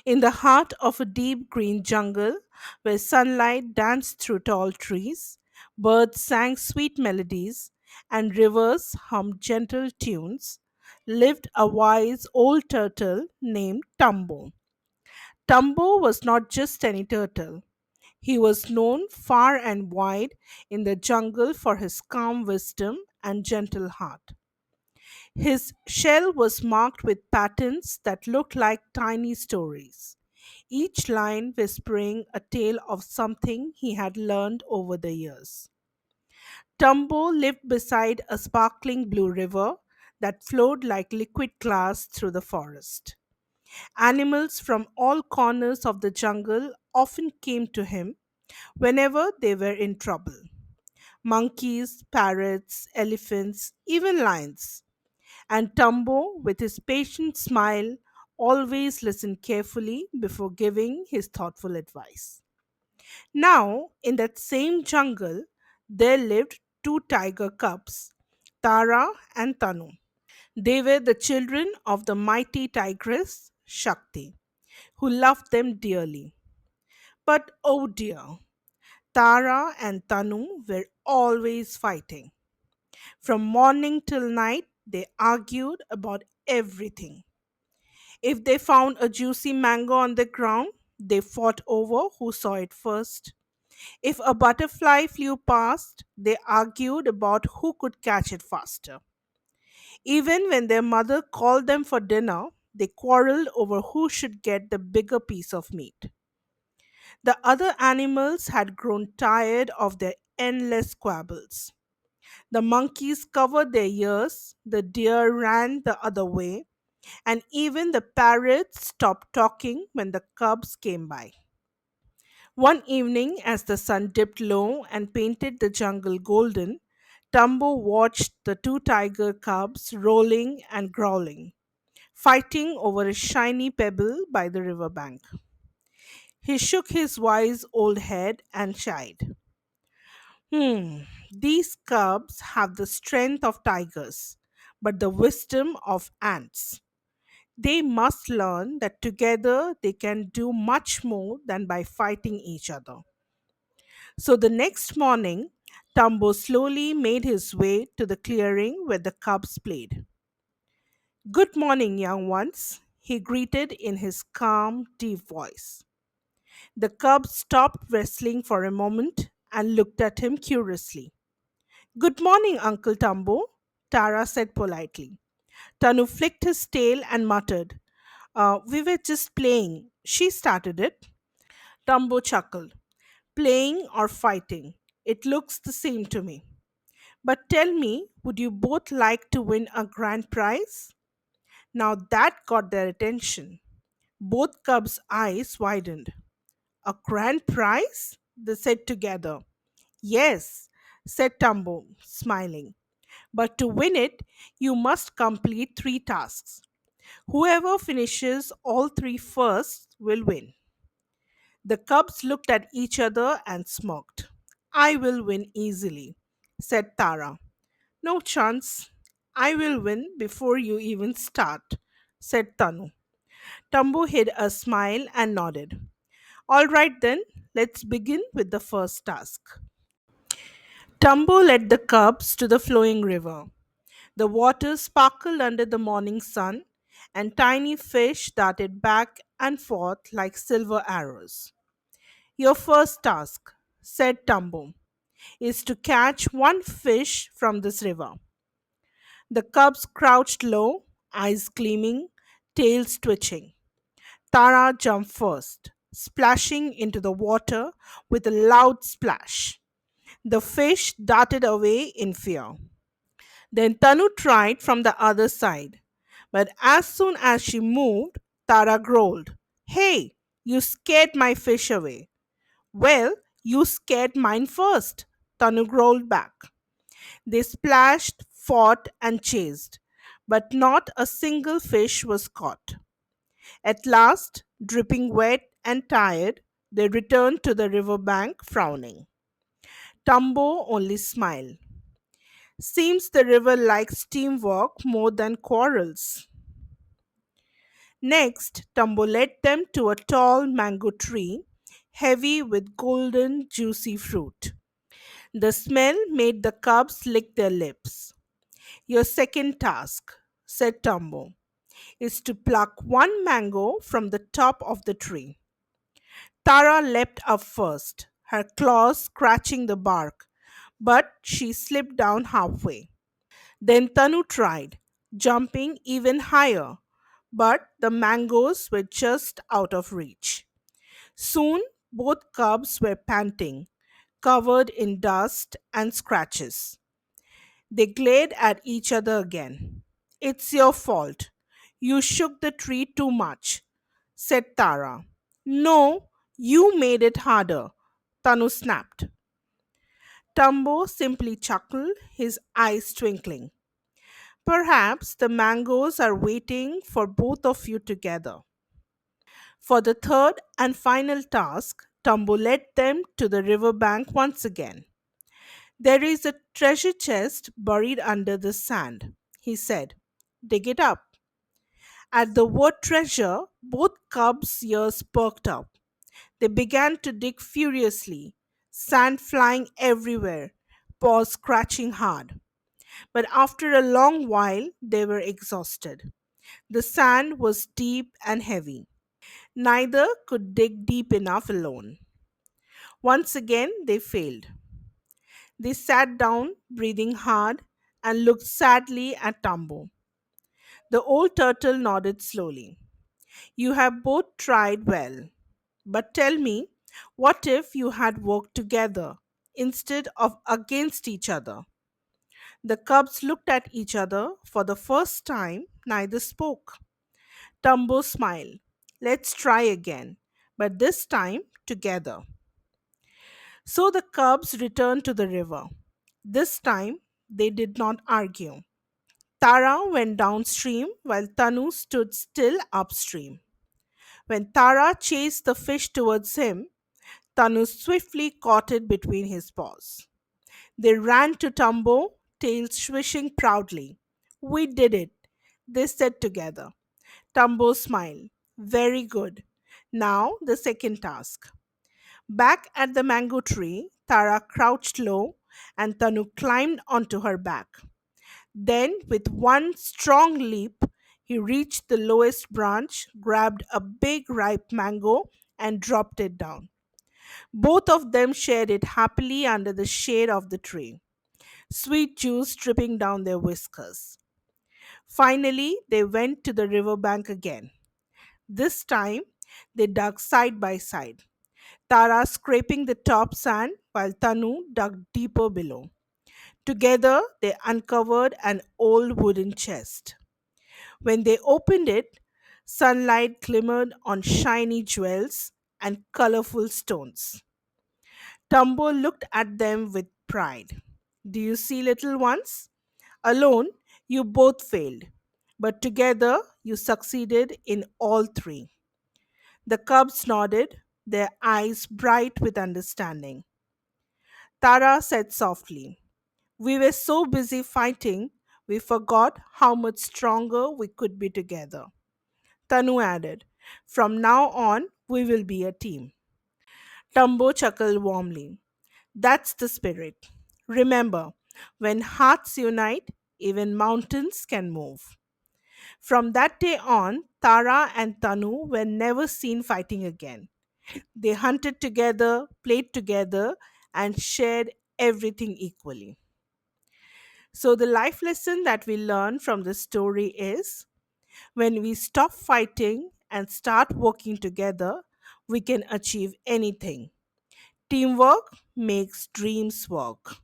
In the heart of a deep green jungle where sunlight danced through tall trees, birds sang sweet melodies, and rivers hummed gentle tunes, lived a wise old turtle named Tumbo. Tumbo was not just any turtle. He was known far and wide in the jungle for his calm wisdom and gentle heart. His shell was marked with patterns that looked like tiny stories, each line whispering a tale of something he had learned over the years. Tumbo lived beside a sparkling blue river that flowed like liquid glass through the forest. Animals from all corners of the jungle often came to him whenever they were in trouble. Monkeys, parrots, elephants, even lions. And Tumbo, with his patient smile, always listened carefully before giving his thoughtful advice. Now, in that same jungle, there lived two tiger cubs, Tara and Tanu. They were the children of the mighty tigress Shakti, who loved them dearly. But oh dear, Tara and Tanu were always fighting. From morning till night, they argued about everything. If they found a juicy mango on the ground, they fought over who saw it first. If a butterfly flew past, they argued about who could catch it faster. Even when their mother called them for dinner, they quarreled over who should get the bigger piece of meat. The other animals had grown tired of their endless squabbles. The monkeys covered their ears, the deer ran the other way, and even the parrots stopped talking when the cubs came by. One evening, as the sun dipped low and painted the jungle golden, Tumbo watched the two tiger cubs rolling and growling, fighting over a shiny pebble by the riverbank. He shook his wise old head and sighed. These cubs have the strength of tigers, but the wisdom of ants. They must learn that together they can do much more than by fighting each other. So the next morning, Tumbo slowly made his way to the clearing where the cubs played. Good morning, young ones, he greeted in his calm, deep voice. The cubs stopped wrestling for a moment and looked at him curiously. Good morning, Uncle Tumbo, Tara said politely. Tanu flicked his tail and muttered, We were just playing. She started it. Tumbo chuckled. Playing or fighting? It looks the same to me. But tell me, would you both like to win a grand prize? Now that got their attention. Both cubs' eyes widened. A grand prize? They said together. Yes, said Tumbo, smiling. But to win it, you must complete three tasks. Whoever finishes all three first will win. The cubs looked at each other and smirked. I will win easily, said Tara. No chance. I will win before you even start, said Tanu. Tumbo hid a smile and nodded. All right then, let's begin with the first task. Tumbo led the cubs to the flowing river. The water sparkled under the morning sun, and tiny fish darted back and forth like silver arrows. Your first task, said Tumbo, is to catch one fish from this river. The cubs crouched low, eyes gleaming, tails twitching. Tara jumped first, splashing into the water with a loud splash. The fish darted away in fear. Then Tanu tried from the other side. But as soon as she moved, Tara growled, Hey, you scared my fish away. Well, you scared mine first, Tanu growled back. They splashed, fought, and chased, but not a single fish was caught. At last, dripping wet and tired, they returned to the river bank frowning. Tumbo only smiled. Seems the river likes teamwork more than quarrels. Next, Tumbo led them to a tall mango tree, heavy with golden, juicy fruit. The smell made the cubs lick their lips. Your second task, said Tumbo, is to pluck one mango from the top of the tree. Tara leapt up first, her claws scratching the bark, but she slipped down halfway. Then Tanu tried, jumping even higher, but the mangoes were just out of reach. Soon both cubs were panting, covered in dust and scratches. They glared at each other again. It's your fault. You shook the tree too much, said Tara. No, you made it harder, Tanu snapped. Tumbo simply chuckled, his eyes twinkling. Perhaps the mangoes are waiting for both of you together. For the third and final task, Tumbo led them to the river bank once again. There is a treasure chest buried under the sand, he said. Dig it up. At the word treasure, both cubs' ears perked up. They began to dig furiously, sand flying everywhere, paws scratching hard. But after a long while, they were exhausted. The sand was deep and heavy. Neither could dig deep enough alone. Once again, they failed. They sat down, breathing hard, and looked sadly at Tumbo. The old turtle nodded slowly. You have both tried well. But tell me, what if you had worked together instead of against each other? The cubs looked at each other. For the first time, neither spoke. Tumbo smiled. Let's try again, but this time together. So the cubs returned to the river. This time they did not argue. Tara went downstream while Tanu stood still upstream. When Tara chased the fish towards him, Tanu swiftly caught it between his paws. They ran to Tumbo, tails swishing proudly. We did it, they said together. Tumbo smiled. Very good. Now the second task. Back at the mango tree, Tara crouched low and Tanu climbed onto her back. Then, with one strong leap, he reached the lowest branch, grabbed a big ripe mango, and dropped it down. Both of them shared it happily under the shade of the tree, sweet juice dripping down their whiskers. Finally, they went to the river bank again. This time, they dug side by side, Tara scraping the top sand while Tanu dug deeper below. Together, they uncovered an old wooden chest. When they opened it, sunlight glimmered on shiny jewels and colorful stones. Tumbo looked at them with pride. Do you see, little ones? Alone, you both failed, but together, you succeeded in all three. The cubs nodded, their eyes bright with understanding. Tara said softly, we were so busy fighting, we forgot how much stronger we could be together. Tanu added, from now on, we will be a team. Tumbo chuckled warmly. That's the spirit. Remember, when hearts unite, even mountains can move. From that day on, Tara and Tanu were never seen fighting again. They hunted together, played together, and shared everything equally. So, the life lesson that we learn from this story is when we stop fighting and start working together, we can achieve anything. Teamwork makes dreams work.